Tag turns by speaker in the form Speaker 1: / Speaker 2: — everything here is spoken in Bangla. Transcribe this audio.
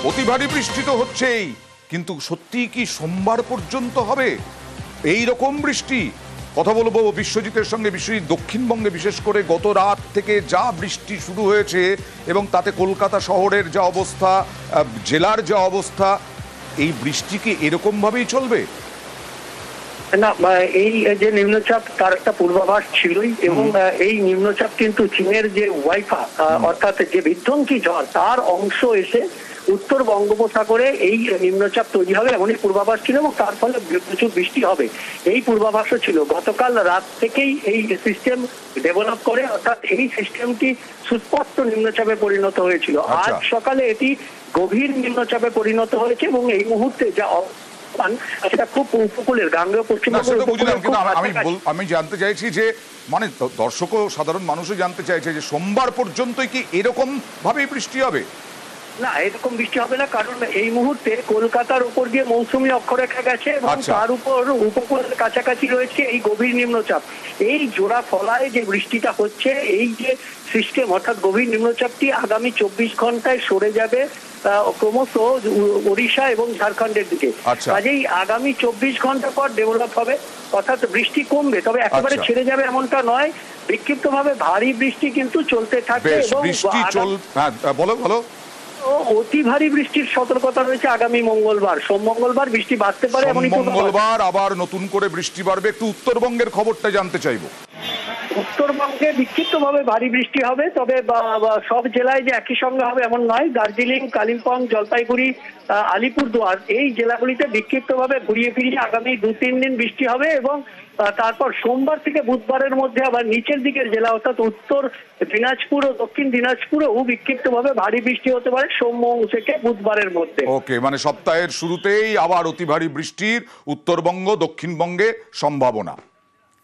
Speaker 1: অতি ভারী বৃষ্টি তো হচ্ছেই, কিন্তু সত্যি কি সোমবার পর্যন্ত হবে এই রকম বৃষ্টি? কথা বলবো বিশ্বজিতের সঙ্গে। বিশ্বজিৎ, দক্ষিণবঙ্গে বিশেষ করে গত রাত থেকে যা বৃষ্টি শুরু হয়েছে এবং তাতে কলকাতা শহরের যা অবস্থা, জেলার যা অবস্থা, এই বৃষ্টি কি এরকম ভাবেই চলবে?
Speaker 2: না, এই যে নিম্নচাপ তার একটা পূর্বাভাস ছিলই, এবং এই নিম্নচাপ কিন্তু চীনের যে ওয়াইফা অর্থাৎ যে বিধ্বংসী ঝড় তার অংশ এসে উত্তর বঙ্গোপসাগরে এই নিম্নচাপ তৈরি হবে এমনই পূর্বাভাস ছিল, এবং তার ফলে প্রচুর বৃষ্টি হবে এই পূর্বাভাসও ছিল। গতকাল রাত থেকেই এই সিস্টেম ডেভেলপ করে, অর্থাৎ এই সিস্টেমটি সুস্পষ্ট নিম্নচাপে পরিণত হয়েছিল। আজ সকালে এটি গভীর নিম্নচাপে পরিণত হয়েছে, এবং এই মুহূর্তে যা সেটা খুব উপকূলের গাঙ্গেয় পশ্চিমবঙ্গ।
Speaker 1: আমি জানতে চাইছি যে মানে দর্শক ও সাধারণ মানুষও জানতে চাইছে যে সোমবার পর্যন্তই কি এরকম ভাবে বৃষ্টি হবে?
Speaker 2: না, এরকম বৃষ্টি হবে না, কারণ এই মুহূর্তে কলকাতার উপর দিয়ে মৌসুমী অক্ষরেখা গেছে এবং তার উপর উপকূলের কাছাকাছি রয়েছে এই গভীর নিম্নচাপ। এই জোড়া ফলায় যে বৃষ্টিটা হচ্ছে, এই যে সিস্টেম অর্থাৎ গভীর নিম্নচাপটি আগামী 24 ঘন্টায় সরে যাবে ক্রমশ ওড়িশা এবং ঝাড়খণ্ডের দিকে। কাজেই আগামী 24 ঘন্টা পর ডেভেলপ হবে, অর্থাৎ বৃষ্টি কমবে, তবে একেবারে ছেড়ে যাবে এমনটা নয়। বিক্ষিপ্তভাবে ভারী বৃষ্টি কিন্তু চলতে থাকবে এবং
Speaker 1: বলো
Speaker 2: অতি ভারী বৃষ্টির সতর্কতা রয়েছে আগামী মঙ্গলবার। সোম মঙ্গলবার বৃষ্টি বাড়তে পারে,
Speaker 1: মঙ্গলবার আবার নতুন করে বৃষ্টি বাড়বে। একটু উত্তরবঙ্গের খবরটা জানতে চাইবো।
Speaker 2: উত্তরবঙ্গে বিক্ষিপ্তভাবে ভারী বৃষ্টি হবে, তবে সব জেলায় যে একই সঙ্গে হবে এমন নয়। দার্জিলিং, কালিম্পং, জলপাইগুড়ি, আলিপুরদুয়ার এই জেলাগুলিতে বিক্ষিপ্তভাবে ঘুরিয়ে ফিরিয়ে আগামী 2-3 দিন বৃষ্টি হবে, এবং তারপর সোমবার থেকে বুধবারের মধ্যে আবার নিচের দিকের জেলা অর্থাৎ উত্তর দিনাজপুর ও দক্ষিণ দিনাজপুরেও বিক্ষিপ্তভাবে ভারী বৃষ্টি হতে পারে সোম থেকে বুধবারের মধ্যে।
Speaker 1: ওকে, মানে সপ্তাহের শুরুতেই আবার অতি ভারী বৃষ্টির উত্তরবঙ্গ দক্ষিণবঙ্গে সম্ভাবনা।